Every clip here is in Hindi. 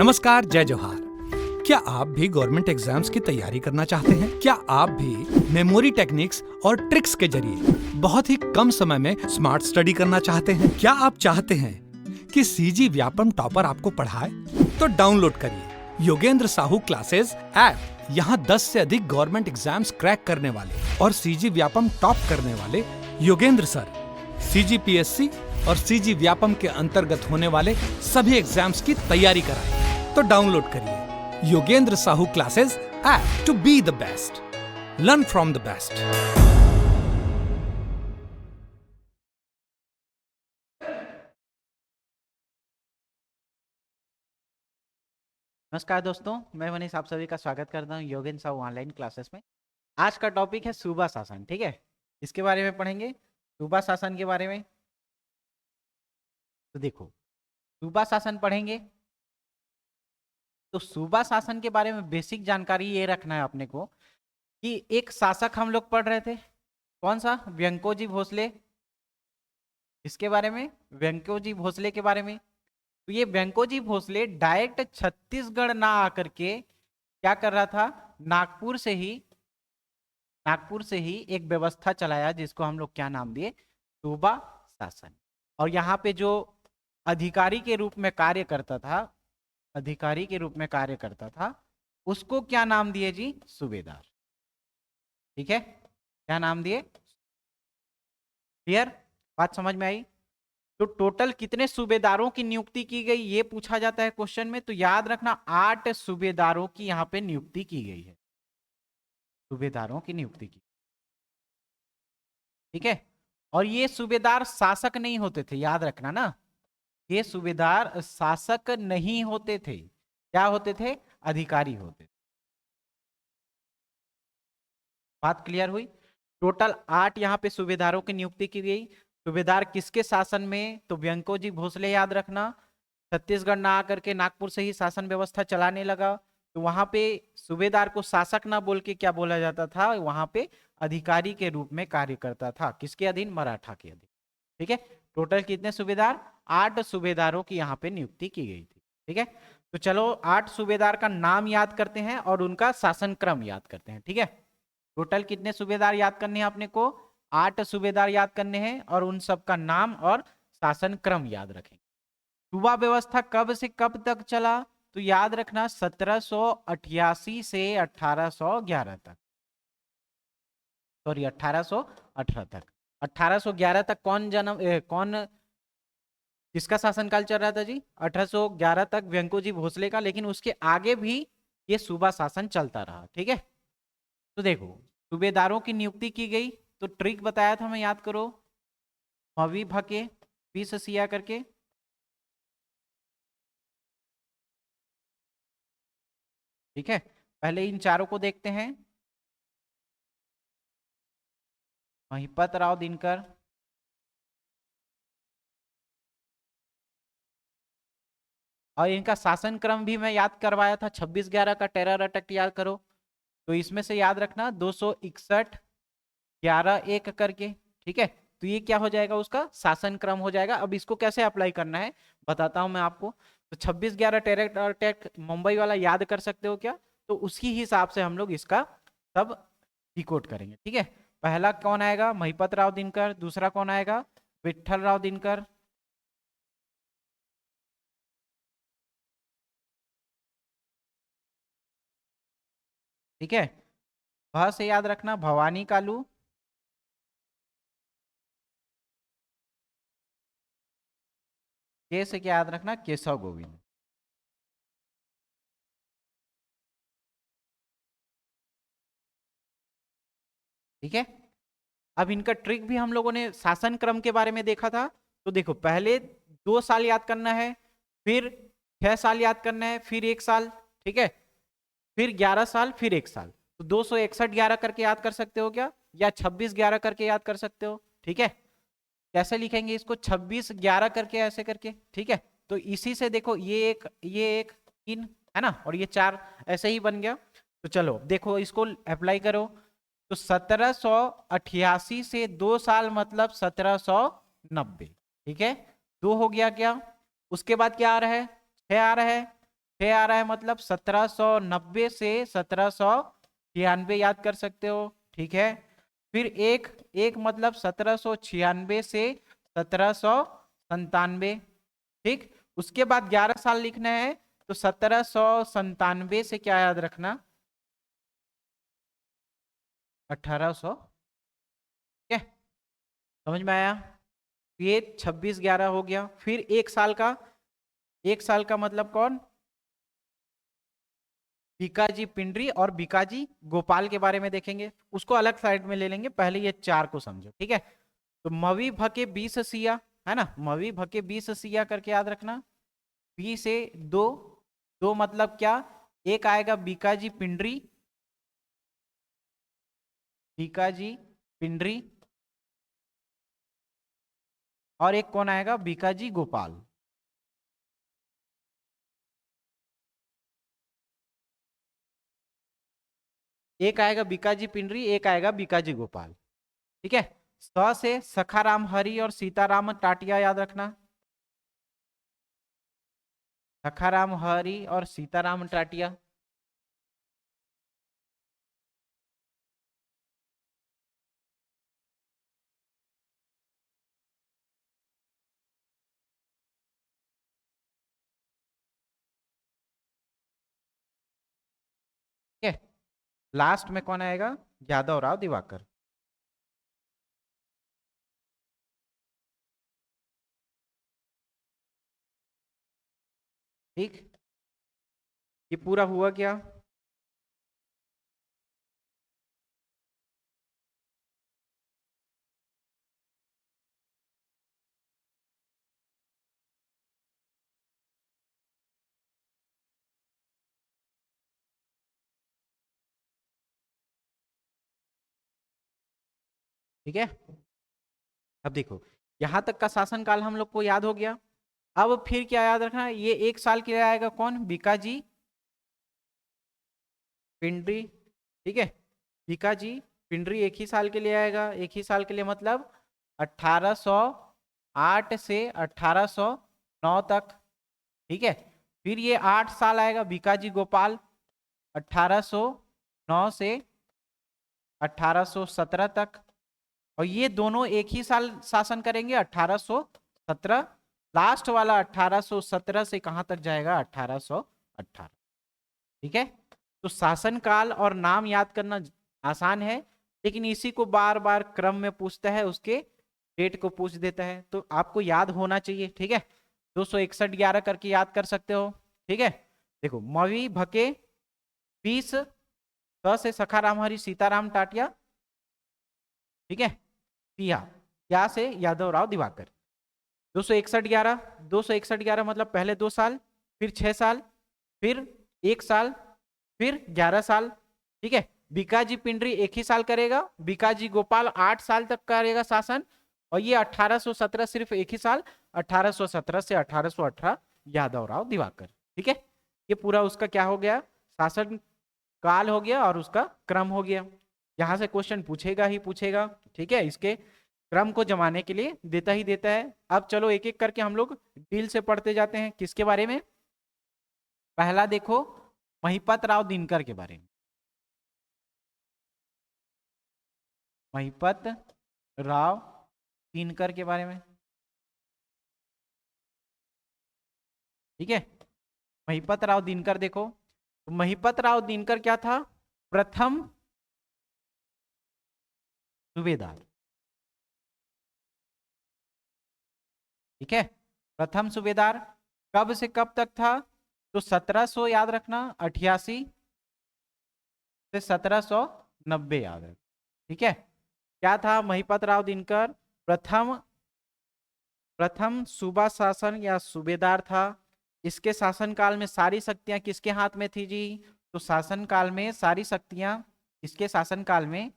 नमस्कार, जय जोहार। क्या आप भी गवर्नमेंट एग्जाम्स की तैयारी करना चाहते हैं? क्या आप भी मेमोरी टेक्निक्स और ट्रिक्स के जरिए बहुत ही कम समय में स्मार्ट स्टडी करना चाहते हैं? क्या आप चाहते हैं कि सीजी व्यापम टॉपर आपको पढ़ाए? तो डाउनलोड करिए योगेंद्र साहू क्लासेस ऐप। यहाँ 10 से अधिक गवर्नमेंट एग्जाम्स क्रैक करने वाले और सीजी व्यापम टॉप करने वाले योगेंद्र सर सीजीपीएससी और सीजी व्यापम के अंतर्गत होने वाले सभी एग्जाम्स की तैयारी कराएं। तो डाउनलोड करिए Yogendra Sahu classes app to be the best, learn from the best. नमस्कार दोस्तों, मैं मनीष आप सभी का स्वागत करता हूं योगेंद्र साहू ऑनलाइन क्लासेस में। आज का टॉपिक है सूबा शासन। ठीक है, इसके बारे में पढ़ेंगे, सूबा शासन के बारे में। तो देखो, सूबा शासन पढ़ेंगे तो सूबा शासन के बारे में बेसिक जानकारी ये रखना है अपने को कि एक शासक हम लोग पढ़ रहे थे, कौन सा? व्यंकोजी भोसले। इसके बारे में, व्यंकोजी भोसले के बारे में। तो ये व्यंकोजी भोसले डायरेक्ट छत्तीसगढ़ ना आकर के क्या कर रहा था, नागपुर से ही एक व्यवस्था चलाया जिसको हम लोग क्या नाम दिए, सूबा शासन। और यहाँ पे जो अधिकारी के रूप में कार्य करता था, उसको क्या नाम दिए जी? सूबेदार। ठीक है, क्या नाम दिए? क्लियर? बात समझ में आई? तो टोटल कितने सूबेदारों की नियुक्ति की गई ये पूछा जाता है क्वेश्चन में। तो याद रखना 8 सूबेदारों की यहाँ पे नियुक्ति की गई है, सूबेदारों की नियुक्ति की। ठीक है, और ये सूबेदार शासक नहीं होते थे, याद रखना ना, ये सूबेदार शासक नहीं होते थे। क्या होते थे? अधिकारी होते थे। बात क्लियर हुई? टोटल 8 यहाँ पे सूबेदारों की नियुक्ति की गई। सूबेदार किसके शासन में? तो व्यंकोजी भोसले, याद रखना, छत्तीसगढ़ ना आकर के नागपुर से ही शासन व्यवस्था चलाने लगा। तो वहां पे सूबेदार को शासक ना बोल के क्या बोला जाता था? वहां पे अधिकारी के रूप में कार्य करता था। किसके अधीन? मराठा के अधीन। ठीक है, टोटल कितने सूबेदार? 8 सूबेदारों की यहाँ पे नियुक्ति की गई थी। ठीक है, तो चलो 8 सूबेदार का नाम याद करते हैं और उनका शासन क्रम याद करते हैं। ठीक है, टोटल कितने सूबेदार याद करने हैं अपने को? 8 सूबेदार याद करने हैं और उन सबका नाम और शासन क्रम याद रखेंगे। सूबा व्यवस्था कब से कब तक चला? तो याद रखना 1788 से 1811 तक, सॉरी 1818 तक। 1811 तक कौन किसका शासनकाल चल रहा था जी? 1811 तक व्यंकोजी भोसले का, लेकिन उसके आगे भी ये सूबा शासन चलता रहा। ठीक है, तो देखो, सूबेदारों की नियुक्ति की गई तो ट्रिक बताया था मैं, याद करो, मवी भके पीस सिया करके। ठीक है, पहले इन चारों को देखते हैं। महिपत राव दिनकर, और इनका शासन क्रम भी मैं याद करवाया था, 26/11 का टेरर अटैक याद करो। तो इसमें से याद रखना 261 11 1 करके। ठीक है, तो ये क्या हो जाएगा? उसका शासन क्रम हो जाएगा। अब इसको कैसे अप्लाई करना है बताता हूं मैं आपको। तो 26/11 टेरर अटैक मुंबई वाला याद कर सकते हो क्या? तो उसी हिसाब से हम लोग इसका सब डिकोड करेंगे। ठीक है, पहला कौन आएगा? महिपत राव दिनकर। दूसरा कौन आएगा? विट्ठल राव दिनकर। ठीक है, भ से याद रखना भवानी कालू। के से क्या याद रखना? केशव गोविंद। ठीक है, अब इनका ट्रिक भी हम लोगों ने शासन क्रम के बारे में देखा था। तो देखो, पहले 2 साल याद करना है, फिर 6 साल याद करना है, फिर 1 साल। ठीक है, फिर 11 साल, फिर 1 साल। तो 261/11 करके याद कर सकते हो क्या? या 26/11 करके याद कर सकते हो? ठीक है, कैसे लिखेंगे इसको? 26/11 करके, ऐसे करके। ठीक है, तो इसी से देखो, ये एक 3 है ना, और ये 4, ऐसे ही बन गया। तो चलो देखो, इसको अप्लाई करो। तो 1788 से 2 साल मतलब 1790। ठीक है, 2 हो गया क्या? उसके बाद क्या आ रहा है? 6 आ रहा है। 6 आ रहा है मतलब 1790 से 1796 याद कर सकते हो, ठीक है। फिर एक एक मतलब 1796 से 1797, ठीक। उसके बाद 11 साल लिखना है, तो 1797 से क्या याद रखना, 1800, ठीक है, समझ में आया। ये 26/11 हो गया। फिर एक साल का, एक साल का मतलब कौन, बीकाजी पिंडरी और बीकाजी गोपाल के बारे में देखेंगे, उसको अलग साइड में ले लेंगे, पहले ये चार को समझो, ठीक है। तो मवी भके 20 सिया, है ना, मवी भके 20 सिया करके याद रखना। 20 से दो, दो मतलब क्या, एक आएगा बीकाजी पिंडरी, बीकाजी पिंडरी, और एक कौन आएगा, बीकाजी गोपाल। एक आएगा बीकाजी पिंडरी, एक आएगा बीकाजी गोपाल, ठीक है। स से सखाराम हरि और सीताराम टाटिया याद रखना, सखाराम हरि और सीताराम टाटिया। ठीक है, लास्ट में कौन आएगा, यादव राव दिवाकर। ठीक, ये पूरा हुआ क्या, ठीक है। अब देखो, यहां तक का शासन काल हम लोग को याद हो गया। अब फिर क्या याद रखना है, ये एक साल के लिए आएगा कौन, बीकाजी पिंडरी, ठीक है। बीकाजी पिंडरी एक ही साल के लिए आएगा, एक ही साल के लिए मतलब 1808 से 1809 तक, ठीक है। फिर ये 8 साल आएगा बीकाजी गोपाल, 1809 से 1817 तक, और ये दोनों एक ही साल शासन करेंगे, 1817। लास्ट वाला 1817 से कहां तक जाएगा, 1818, ठीक है। तो शासन काल और नाम याद करना आसान है, लेकिन इसी को बार बार क्रम में पूछता है, उसके डेट को पूछ देता है, तो आपको याद होना चाहिए, ठीक है। 261/11 करके याद कर सकते हो, ठीक है। देखो, मवी भके 20, स से सखाराम हरि सीताराम टाटिया, ठीक है, पिया, क्या से यादव राव दिवाकर। 261/11, 261/11 मतलब पहले 2 साल, फिर 6 साल, फिर 1 साल, फिर 11 साल, ठीक है। बीकाजी पिंडरी एक ही साल करेगा, बीकाजी गोपाल 8 साल तक करेगा शासन, और ये 1817 सिर्फ एक ही साल, 1817 से 1818 यादव राव दिवाकर, ठीक है। ये पूरा उसका क्या हो गया, शासन काल हो गया और उसका क्रम हो गया। यहां से क्वेश्चन पूछेगा ही पूछेगा, ठीक है, इसके क्रम को जमाने के लिए देता ही देता है। अब चलो एक एक करके हम लोग डील से पढ़ते जाते हैं, किसके बारे में। पहला देखो, महिपत राव दिनकर के बारे में, महिपत राव दिनकर के बारे में, ठीक है। महिपत राव दिनकर देखो, तो महिपत राव दिनकर क्या था, प्रथम सूबेदार, ठीक है, प्रथम सूबेदार। कब से कब तक था, तो 1700 याद रखना, 88 से 1790 याद रखना, ठीक है। क्या था महिपत राव दिनकर, प्रथम प्रथम सूबा शासन या सूबेदार था। इसके शासन काल में सारी शक्तियां किसके हाथ में थी जी, तो शासन काल में सारी शक्तियां, इसके शासन काल में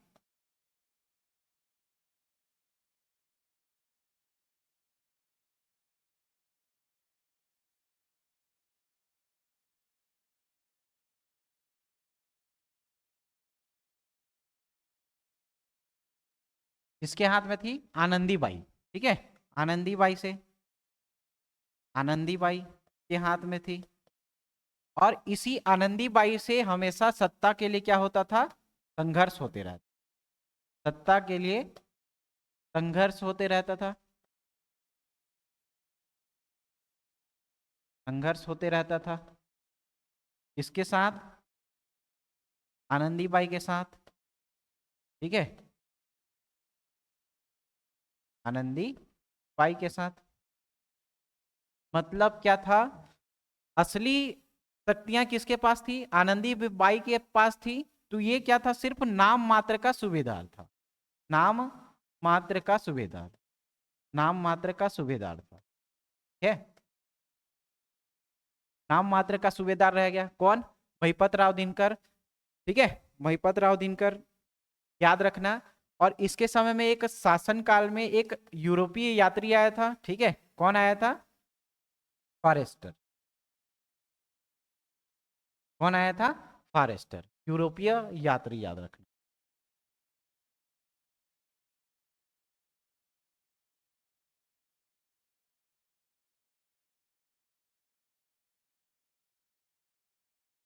किसके हाथ में थी, आनंदीबाई, ठीक है, आनंदीबाई से, आनंदीबाई के हाथ में थी। और इसी आनंदीबाई से हमेशा सत्ता के लिए क्या होता था, संघर्ष होते रहता, सत्ता के लिए संघर्ष होते रहता था, संघर्ष होते रहता था। इसके साथ, आनंदीबाई के साथ, ठीक है, आनंदीबाई के साथ। मतलब क्या था, असली शक्तियां किसके पास थी, आनंदीबाई के पास थी। तो ये क्या था, सिर्फ नाम मात्र का सूबेदार था, नाम मात्र का सूबेदार, नाम मात्र का सूबेदार था, ठीक है, नाम मात्र का सूबेदार रह गया कौन, महिपत राव दिनकर, ठीक है, महिपत राव दिनकर, याद रखना। और इसके समय में एक शासन काल में एक यूरोपीय यात्री आया था, ठीक है, कौन आया था, फॉरेस्टर, कौन आया था, फॉरेस्टर, यूरोपीय यात्री, याद रखना।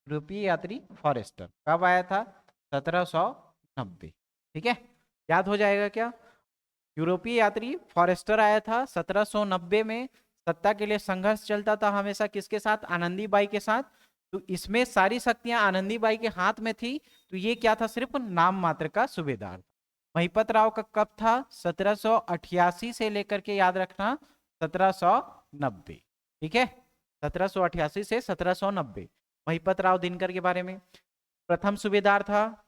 यूरोपीय यात्री फॉरेस्टर कब आया था, 1790, ठीक है, याद हो जाएगा क्या। यूरोपीय यात्री फॉरेस्टर आया था 1790 में। सत्ता के लिए संघर्ष चलता था हमेशा किसके साथ, आनंदीबाई के साथ। तो इसमें सारी शक्तियां आनंदीबाई के हाथ में थी। तो ये क्या था, सिर्फ नाम मात्र का सूबेदार। महिपत राव का कब था, 1788 से लेकर के, याद रखना, 1790, ठीक है, 1788 से 1790। महिपत राव दिनकर के बारे में, प्रथम सूबेदार था।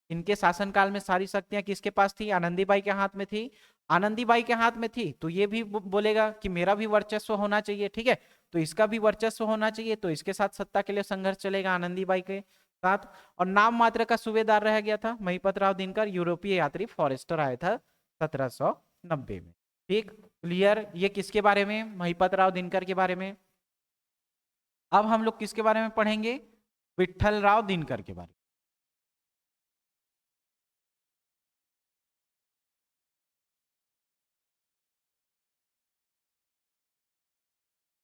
इनके शासनकाल में सारी शक्तियां किसके पास थी, आनंदीबाई के हाथ में थी। आनंदीबाई के हाथ में थी तो ये भी बोलेगा कि मेरा भी वर्चस्व होना चाहिए, ठीक है, तो इसका भी वर्चस्व होना चाहिए, तो इसके साथ सत्ता के लिए संघर्ष चलेगा आनंदीबाई के साथ। और नाम मात्र का सूबेदार रह गया था महिपत राव दिनकर, यूरोपीय यात्री फॉरेस्टर आया था 1790 में, ठीक, क्लियर। ये किसके बारे में, महिपत राव दिनकर के बारे में। अब हम लोग किसके बारे में पढ़ेंगे, विट्ठल राव दिनकर के बारे में।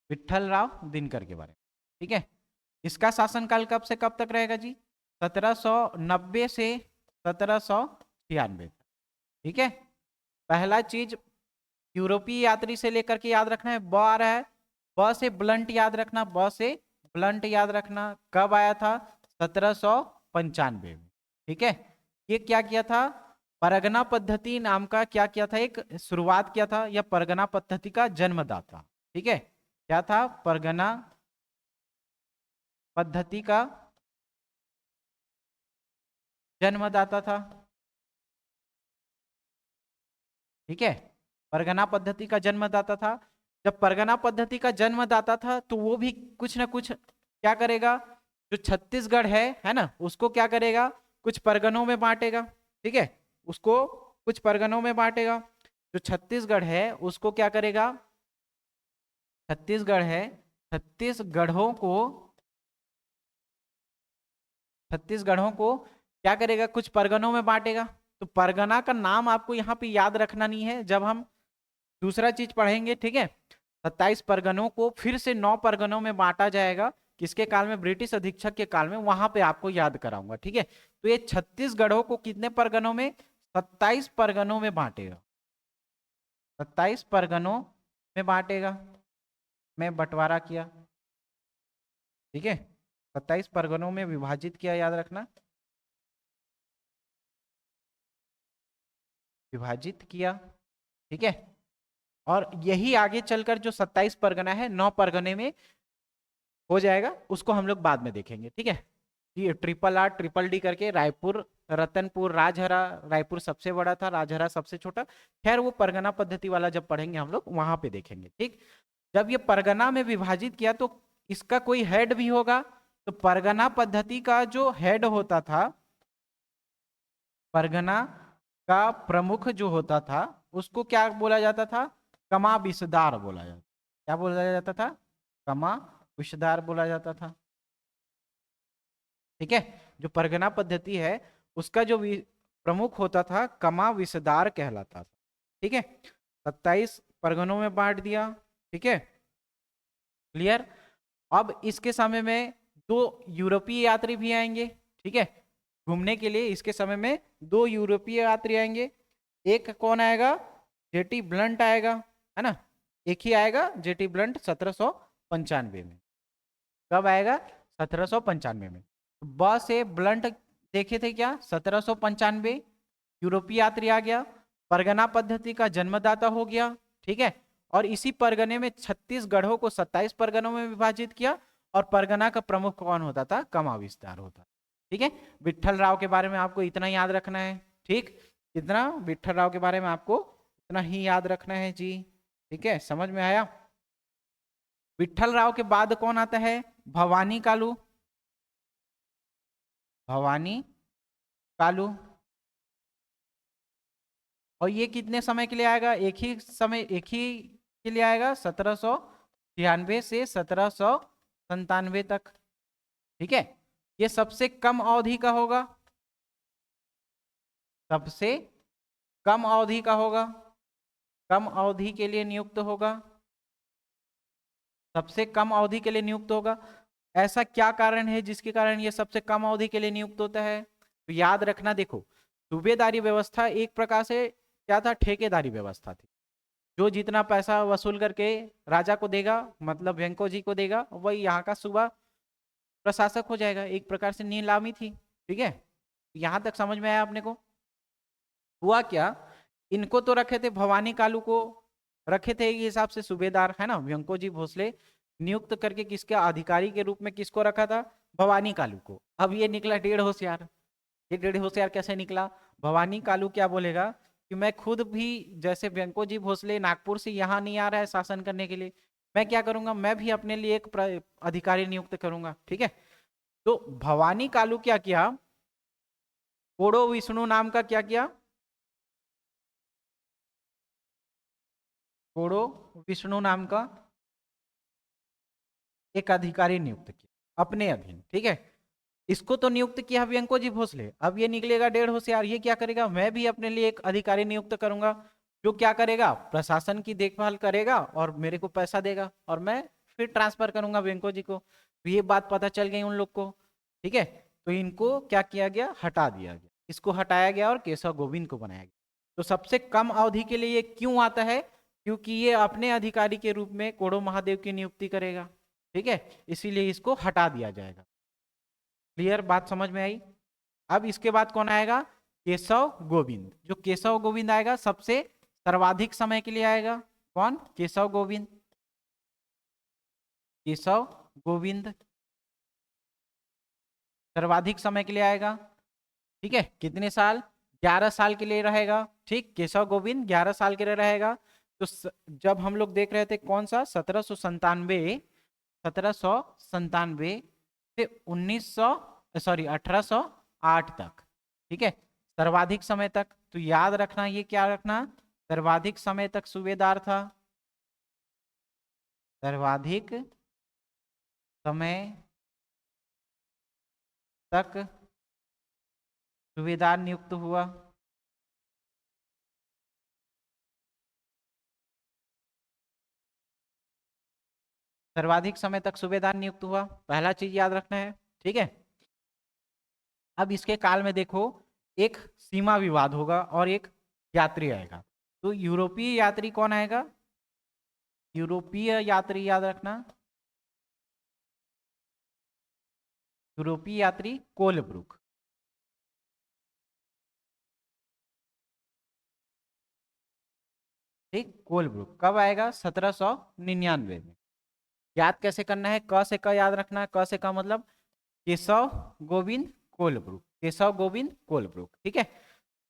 विट्ठल राव दिनकर के बारे में, ठीक है। इसका शासनकाल कब से कब तक रहेगा जी, 1790 से 1796, ठीक है। पहला चीज यूरोपीय यात्री से लेकर के याद रखना है, ब आ रहा है, ब से ब्लंट याद रखना, ब से ब्लंट याद रखना। कब आया था, 1795 में, ठीक है। ये क्या किया था, परगना पद्धति नाम का क्या किया था, एक शुरुआत किया था, यह परगना पद्धति का जन्मदाता, ठीक है। क्या था, परगना पद्धति का जन्मदाता था, ठीक है, परगना पद्धति का जन्मदाता था। जब परगना पद्धति का जन्मदाता था तो वो भी कुछ ना कुछ क्या करेगा, जो छत्तीसगढ़ है ना, उसको क्या करेगा, कुछ परगनों में बांटेगा, ठीक है, उसको कुछ परगनों में बांटेगा। जो छत्तीसगढ़ है उसको क्या करेगा, छत्तीसगढ़ है, छत्तीसगढ़ों को, छत्तीसगढ़ों को क्या करेगा, कुछ परगनों में बांटेगा। तो परगना का नाम आपको यहाँ पे याद रखना नहीं है, जब हम दूसरा चीज पढ़ेंगे, ठीक है। 27 परगनों को फिर से 9 परगनों में बांटा जाएगा, किसके काल में, ब्रिटिश अधीक्षक के काल में, वहां पे आपको याद कराऊंगा, ठीक है। तो ये छत्तीसगढ़ों को कितने परगनों में, 27 परगनों में बांटेगा, 27 परगनों में बांटेगा, में बंटवारा किया, ठीक है, 27 परगनों में विभाजित किया, याद रखना, विभाजित किया, ठीक है। और यही आगे चलकर जो 27 परगना है 9 परगने में हो जाएगा, उसको हम लोग बाद में देखेंगे, ठीक है। ये RRR ट्रिपल डी करके, रायपुर, रतनपुर, राजहरा, रायपुर सबसे बड़ा था, राजहरा सबसे छोटा। खैर वो परगना पद्धति वाला जब पढ़ेंगे हम लोग वहां पे देखेंगे, ठीक। जब ये परगना में विभाजित किया तो इसका कोई हेड भी होगा। तो परगना पद्धति का जो हेड होता था, परगना का प्रमुख जो होता था, उसको क्या बोला जाता था, कमाविसदार बोला जाता, क्या बोला जाता था, कमाविसदार बोला जाता था, ठीक है। जो परगना पद्धति है उसका जो प्रमुख होता था कमाविसदार कहलाता था, ठीक है। 27 परगनों में बांट दिया, ठीक है, क्लियर। अब इसके समय में दो यूरोपीय यात्री भी आएंगे, ठीक है, घूमने के लिए। इसके समय में दो यूरोपीय यात्री आएंगे। एक कौन आएगा? जेटी ब्लंट आएगा, है ना, एक ही आएगा जेटी ब्लंट 1795 में। कब आएगा? 1795 में। ब से ब्लंट देखे थे क्या? 1795। यूरोपीय यात्री आ गया, परगना पद्धति का जन्मदाता हो गया, ठीक है। और इसी परगने में 36 गढ़ों को 27 परगनों में विभाजित किया, और परगना का प्रमुख कौन होता था? कमाविस्तार होता, ठीक है। विट्ठल राव के बारे में आपको इतना याद रखना है, ठीक, कितना? विट्ठल राव के बारे में आपको इतना ही याद रखना है जी, ठीक है, समझ में आया? विट्ठल राव के बाद कौन आता है? भवानी कालू। भवानी कालू। और ये कितने समय के लिए आएगा? एक ही समय, एक ही के लिए आएगा, 1796 से 1797 तक, ठीक है। ये सबसे कम अवधि का होगा, सबसे कम अवधि का होगा, कम अवधि के लिए नियुक्त होगा, सबसे कम अवधि के लिए नियुक्त होगा। ऐसा क्या कारण है जिसके कारण ये सबसे कम अवधि के लिए नियुक्त होता है? तो याद रखना, देखो, सूबेदारी व्यवस्था एक प्रकार से क्या था? ठेकेदारी व्यवस्था थी। जो जितना पैसा वसूल करके राजा को देगा, मतलब वेंको जी को देगा, वही यहाँ का सूबा प्रशासक हो जाएगा। एक प्रकार से नीलामी थी, ठीक है। यहां तक समझ में आया अपने को? हुआ क्या, इनको तो रखे थे, भवानी कालू को रखे थे ये हिसाब से सूबेदार, है ना, व्यंको जी भोसले नियुक्त करके किसके अधिकारी के रूप में किसको रखा था? भवानी कालू को। अब ये निकला डेढ़ होशियार। ये डेढ़ होशियार कैसे निकला? भवानी कालू क्या बोलेगा कि मैं खुद भी, जैसे व्यंको जी भोसले नागपुर से यहाँ नहीं आ रहा है शासन करने के लिए, मैं क्या करूंगा, मैं भी अपने लिए एक अधिकारी नियुक्त करूंगा, ठीक है। तो भवानी कालू क्या किया? कोड़ो विष्णु नाम का क्या किया? कोड़ो विष्णु नाम का एक अधिकारी नियुक्त किया अपने अधीन, ठीक है। इसको तो नियुक्त किया व्यंको जी भोसले। अब ये निकलेगा डेढ़ होशियार, ये क्या करेगा? मैं भी अपने लिए एक अधिकारी नियुक्त करूंगा, जो क्या करेगा? प्रशासन की देखभाल करेगा और मेरे को पैसा देगा, और मैं फिर ट्रांसफर करूंगा व्यंको जी को। तो ये बात पता चल गई उन लोग को, ठीक है। तो इनको क्या किया गया? हटा दिया गया। इसको हटाया गया और केशव गोविंद को बनाया गया। तो सबसे कम अवधि के लिए ये क्यों आता है? क्योंकि ये अपने अधिकारी के रूप में कोड़ो महादेव की नियुक्ति करेगा, ठीक है, इसीलिए इसको हटा दिया जाएगा। क्लियर? बात समझ में आई? अब इसके बाद कौन आएगा? केशव गोविंद। जो केशव गोविंद आएगा सबसे सर्वाधिक समय के लिए आएगा। कौन? केशव गोविंद। केशव गोविंद सर्वाधिक समय के लिए आएगा, ठीक है। कितने साल? 11 साल के लिए रहेगा, ठीक। केशव गोविंद 11 साल के लिए रहेगा। तो जब हम लोग देख रहे थे कौन सा? 1797 से 1808 तक, ठीक है, सर्वाधिक समय तक। तो याद रखना, ये क्या रखना? सर्वाधिक समय तक सूबेदार था, सर्वाधिक समय तक सूबेदार नियुक्त हुआ। सर्वाधिक समय तक सूबेदार नियुक्त हुआ, पहला चीज याद रखना है, ठीक है। अब इसके काल में देखो, एक सीमा विवाद होगा और एक यात्री आएगा। तो यूरोपीय यात्री कौन आएगा? यूरोपीय यात्री याद रखना, यूरोपीय यात्री कोलब्रुक, ठीक। कोलब्रुक कब आएगा? 1799 में। याद कैसे करना है? क से क याद रखना है। क से क मतलब केशव गोविंद कोलब्रुक, केशव गोविंद कोलब्रुक, ठीक है।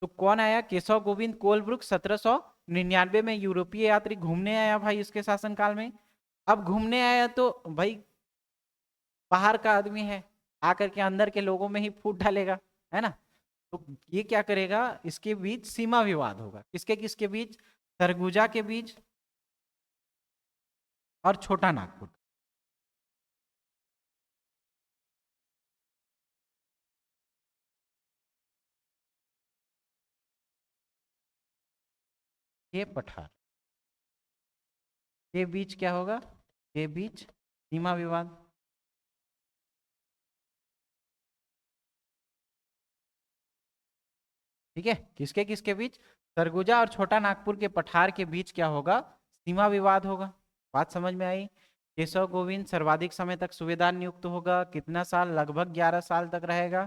तो कौन आया? केशव गोविंद कोलब्रुक 1799 में यूरोपीय यात्री घूमने आया भाई इसके शासनकाल में। अब घूमने आया तो भाई बाहर का आदमी है, आकर के अंदर के लोगों में ही फूट डालेगा, है ना। तो ये क्या करेगा? इसके बीच सीमा विवाद होगा। किसके किसके बीच? सरगुजा के बीच और छोटा नागपुर। ये पठार के बीच क्या होगा? के बीच सीमा विवाद। ठीक है, किसके किसके बीच? सरगुजा और छोटा नागपुर के पठार के बीच क्या होगा? सीमा विवाद होगा। बात समझ में आई? केशव गोविंद सर्वाधिक समय तक सूबेदार नियुक्त होगा, कितना साल? लगभग 11 साल तक रहेगा।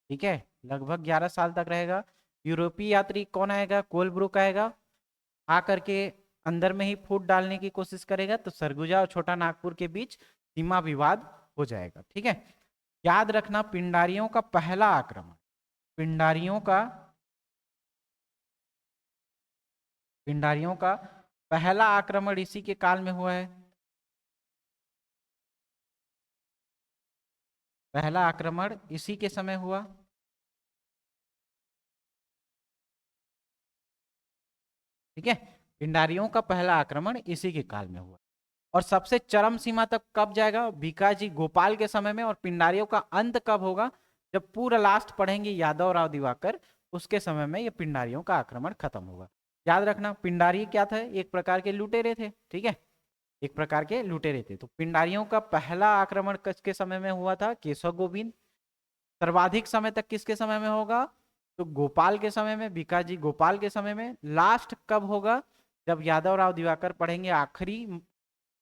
ठीक है, लगभग 11 साल तक रहेगा। यूरोपीय यात्री कौन आएगा? कोलब्रुक आएगा, आकर के अंदर में ही फूट डालने की कोशिश करेगा, तो सरगुजा और छोटा नागपुर के बीच सीमा विवाद हो जाएगा। ठीक है, याद रखना पिंडारियों का पहला आक्रमण, पिंडारियों का पहला आक्रमण इसी के काल में हुआ है। पहला आक्रमण इसी के समय हुआ। ठीक है, पिंडारियों का पहला आक्रमण इसी के काल में हुआ और सबसे चरम सीमा तक कब जाएगा? बीकाजी गोपाल के समय में। और पिंडारियों का अंत कब होगा? जब पूरा लास्ट पढ़ेंगे यादव राव दिवाकर, उसके समय में ये पिंडारियों का आक्रमण खत्म होगा। याद रखना पिंडारी क्या था? एक प्रकार के लुटेरे थे। ठीक है, एक प्रकार के लुटेरे थे। तो पिंडारियों का पहला आक्रमण किसके समय में हुआ था? केशव गोविंद। सर्वाधिक समय तक किसके समय में होगा? तो गोपाल के समय में, बीकाजी गोपाल के समय में। लास्ट कब होगा? जब यादव राव दिवाकर पढ़ेंगे, आखिरी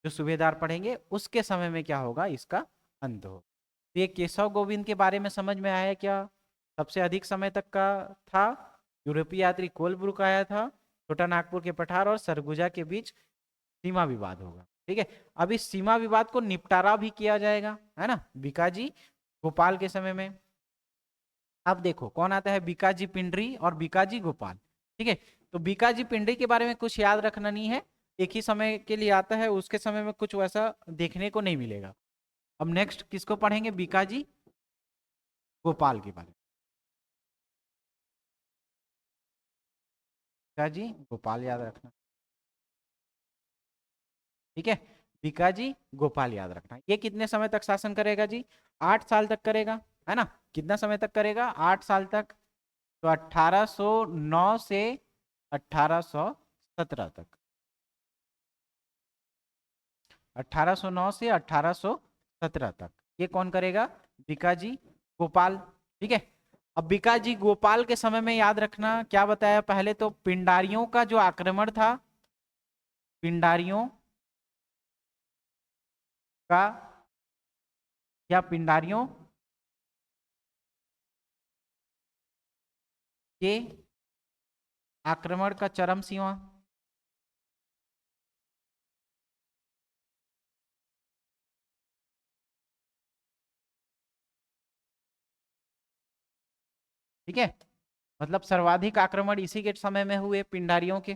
जो सूबेदार पढ़ेंगे, उसके समय में क्या होगा? इसका अंत हो। तो ये केशव गोविंद के बारे में समझ में आया क्या? सबसे अधिक समय तक का था। यूरोपीय यात्री कोलब्रुक आया था, छोटा नागपुर के पठार और सरगुजा के बीच सीमा विवाद होगा। ठीक है, अब इस सीमा विवाद को निपटारा भी किया जाएगा, है ना, बीकाजी गोपाल के समय में। अब देखो कौन आता है? बीकाजी पिंडरी और बीकाजी गोपाल। ठीक है, तो बीकाजी पिंडरी के बारे में कुछ याद रखना नहीं है, एक ही समय के लिए आता है, उसके समय में कुछ वैसा देखने को नहीं मिलेगा। अब नेक्स्ट किसको पढ़ेंगे? बीकाजी गोपाल के बारे में। बीकाजी गोपाल याद रखना। ठीक है, बीकाजी गोपाल याद रखना। ये कितने समय तक शासन करेगा जी? 8 साल तक करेगा, है ना। कितना समय तक करेगा? 8 साल तक। तो 1809 से 1817 तक, 1809 से 1817 तक ये कौन करेगा? बीकाजी गोपाल। ठीक है, अब बीकाजी गोपाल के समय में याद रखना क्या बताया? पहले तो पिंडारियों का जो आक्रमण था, पिंडारियों का या पिंडारियों के आक्रमण का चरम सीमा, ठीक है, मतलब सर्वाधिक आक्रमण इसी के समय में हुए पिंडारियों के।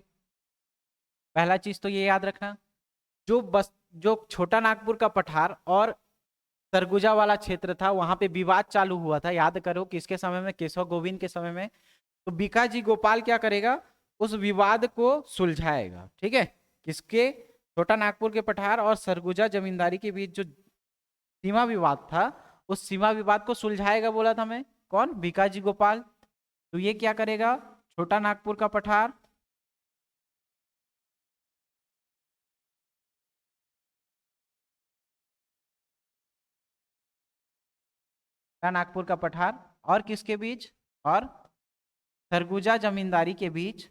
पहला चीज तो ये याद रखना, जो छोटा नागपुर का पठार और सरगुजा वाला क्षेत्र था, वहां पे विवाद चालू हुआ था। याद करो किसके समय में? केशव गोविंद के समय में। तो बीकाजी गोपाल क्या करेगा? उस विवाद को सुलझाएगा। ठीक है, किसके? छोटा नागपुर के पठार और सरगुजा जमींदारी के बीच जो सीमा विवाद था, उस सीमा विवाद को सुलझाएगा बोला था मैं। कौन? बीकाजी गोपाल। तो ये क्या करेगा? छोटा नागपुर का पठार, छोटा नागपुर का पठार और किसके बीच? और सरगुजा जमींदारी के बीच,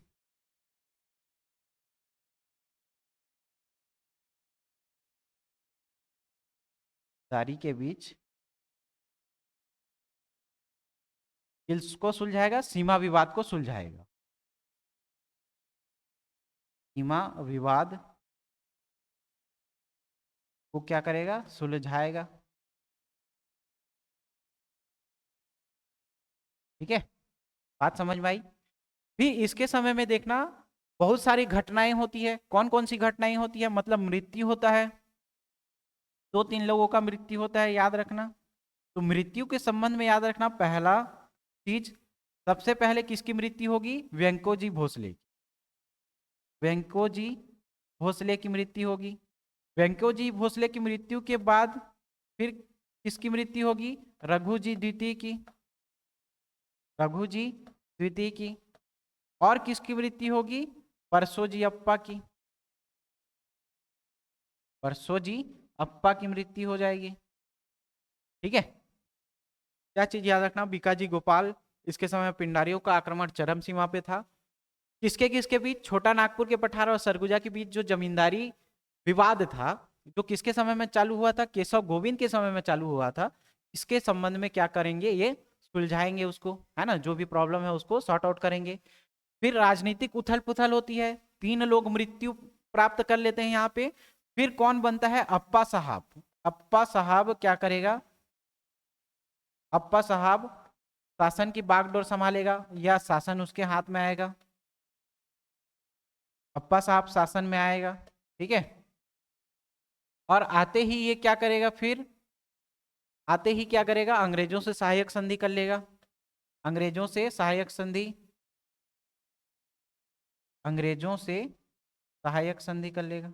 दारी के बीच किसको सुलझाएगा? सीमा विवाद को सुलझाएगा। सीमा विवाद को क्या करेगा? सुलझाएगा। ठीक है, बात समझ में आई? भी इसके समय में देखना बहुत सारी घटनाएं होती है। कौन कौन सी घटनाएं होती है? मतलब मृत्यु होता है, 2-3 लोगों का मृत्यु होता है, याद रखना। तो मृत्यु के संबंध में याद रखना पहला चीज, सबसे पहले किसकी मृत्यु होगी? वेंकोजी भोसले की। वेंकोजी भोसले की मृत्यु होगी। वेंकोजी भोसले की मृत्यु के बाद फिर किसकी मृत्यु होगी? रघुजी द्वितीय की। रघुजी द्वितीय की। और किसकी मृत्यु होगी? परसोजी अप्पा की। परसोजी अप्पा की मृत्यु हो जाएगी। ठीक है, क्या चीज याद रखना? बीकाजी गोपाल इसके समय पिंडारियों का आक्रमण चरम सीमा पे था। किसके किसके बीच? छोटा नागपुर के पठार और सरगुजा के बीच जो जमींदारी विवाद था, जो किसके समय में चालू हुआ था? केशव गोविंद के समय में चालू हुआ था। इसके संबंध में क्या करेंगे? ये सुलझाएंगे उसको, है ना, जो भी प्रॉब्लम है उसको सॉर्ट आउट करेंगे। फिर राजनीतिक उथल पुथल होती है, 3 लोग मृत्यु प्राप्त कर लेते हैं यहाँ पे। फिर कौन बनता है? अप्पा साहब। अप्पा साहब क्या करेगा? अप्पा साहब शासन की बागडोर संभालेगा या शासन उसके हाथ में आएगा? अप्पा साहब शासन में आएगा, ठीक है। और आते ही ये क्या करेगा? फिर आते ही क्या करेगा? अंग्रेजों से सहायक संधि कर लेगा। अंग्रेजों से सहायक संधि, अंग्रेजों से सहायक संधि कर लेगा।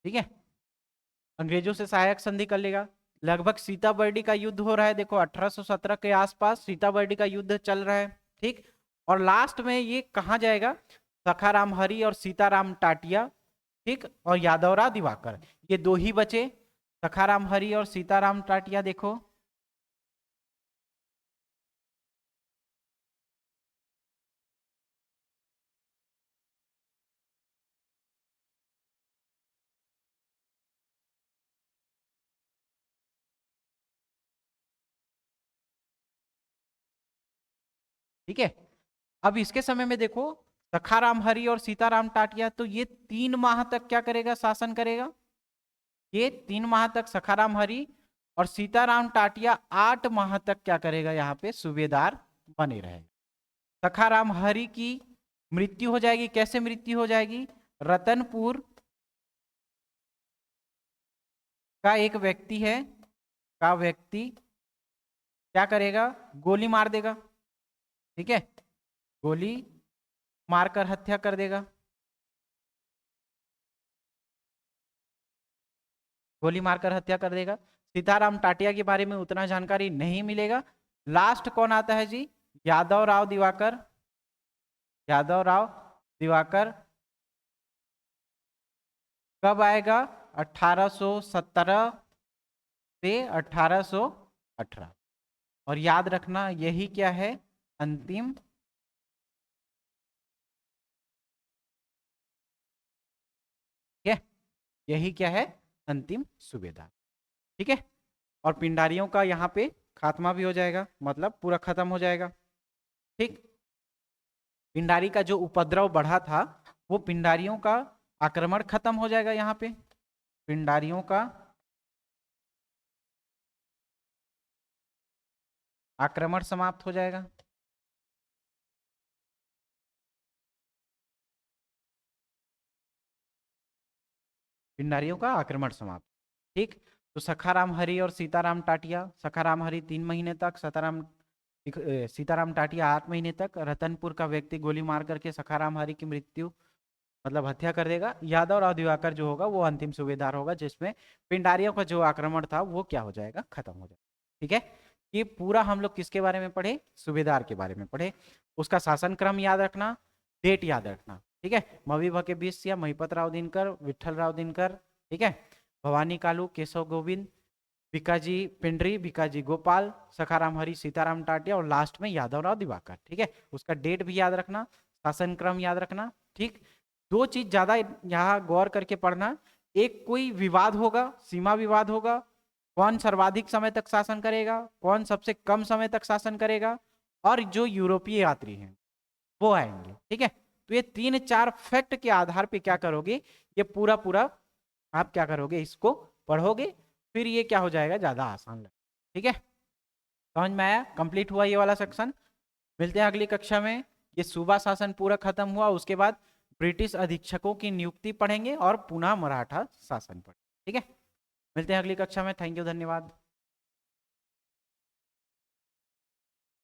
ठीक है, अंग्रेजों से सहायक संधि कर लेगा। लगभग सीताबर्डी का युद्ध हो रहा है, देखो 1817 के आसपास सीताबर्डी का युद्ध चल रहा है, ठीक। और लास्ट में ये कहाँ जाएगा? सखाराम हरि और सीताराम टाटिया, ठीक, और यादवराव दिवाकर, ये 2 ही बचे। सखाराम हरि और सीताराम टाटिया, देखो ठीक है। अब इसके समय में देखो, सखाराम हरि और सीताराम टाटिया, तो ये 3 माह तक क्या करेगा? शासन करेगा। ये 3 माह तक सखाराम हरि और सीताराम टाटिया 8 माह तक क्या करेगा? यहाँ पे सूबेदार बने रहेगा। सखाराम हरि की मृत्यु हो जाएगी। कैसे मृत्यु हो जाएगी? रतनपुर का एक व्यक्ति है, का व्यक्ति क्या करेगा? गोली मार देगा, ठीक है, गोली मारकर हत्या कर देगा। गोली मारकर हत्या कर देगा। सीताराम टाटिया के बारे में उतना जानकारी नहीं मिलेगा। लास्ट कौन आता है जी? यादव राव दिवाकर। यादव राव दिवाकर कब आएगा? 1817 से 1818। और याद रखना यही क्या है? अंतिम क्या? यही क्या है? अंतिम सूबेदार, ठीक है। और पिंडारियों का यहाँ पे खात्मा भी हो जाएगा, मतलब पूरा खत्म हो जाएगा, ठीक। पिंडारी का जो उपद्रव बढ़ा था, वो पिंडारियों का आक्रमण खत्म हो जाएगा। यहाँ पे पिंडारियों का आक्रमण समाप्त हो जाएगा। पिंडारियों का आक्रमण समाप्त, ठीक। तो सखाराम हरि और सीताराम टाटिया, सखाराम हरि 3 महीने तक, सीताराम टाटिया 8 महीने तक। रतनपुर का व्यक्ति गोली मार करके सखाराम हरि की मृत्यु मतलब हत्या कर देगा। यादव राव दिवाकर जो होगा वो अंतिम सूबेदार होगा, जिसमें पिंडारियों का जो आक्रमण था वो क्या हो जाएगा? खत्म हो जाएगा, ठीक है। ये पूरा हम लोग किसके बारे में पढ़े? सूबेदार के बारे में पढ़े। उसका शासन क्रम याद रखना, डेट याद रखना, ठीक है। मविभा के 20 या महिपत राव दिनकर, विठल राव दिनकर, ठीक है, भवानी कालू, केशव गोविंद, भिकाजी पिंडरी, भिकाजी गोपाल, सखाराम हरि, सीताराम टाटिया और लास्ट में यादव राव दिवाकर, ठीक है। उसका डेट भी याद रखना, शासन क्रम याद रखना, ठीक। 2 चीज ज्यादा यहाँ गौर करके पढ़ना। एक, कोई विवाद होगा, सीमा विवाद होगा, कौन सर्वाधिक समय तक शासन करेगा, कौन सबसे कम समय तक शासन करेगा, और जो यूरोपीय यात्री हैं वो आएंगे, ठीक है। तो ये 3-4 फैक्ट के आधार पे क्या करोगे? ये पूरा पूरा आप क्या करोगे? इसको पढ़ोगे, फिर ये क्या हो जाएगा? ज्यादा आसान लगे, ठीक है। समझ में आया? कंप्लीट हुआ ये वाला सेक्शन। मिलते हैं अगली कक्षा में। ये सूबा शासन पूरा खत्म हुआ, उसके बाद ब्रिटिश अधीक्षकों की नियुक्ति पढ़ेंगे और पुनः मराठा शासन पढ़ेंगे, ठीक है। मिलते हैं अगली कक्षा में। थैंक यू, धन्यवाद।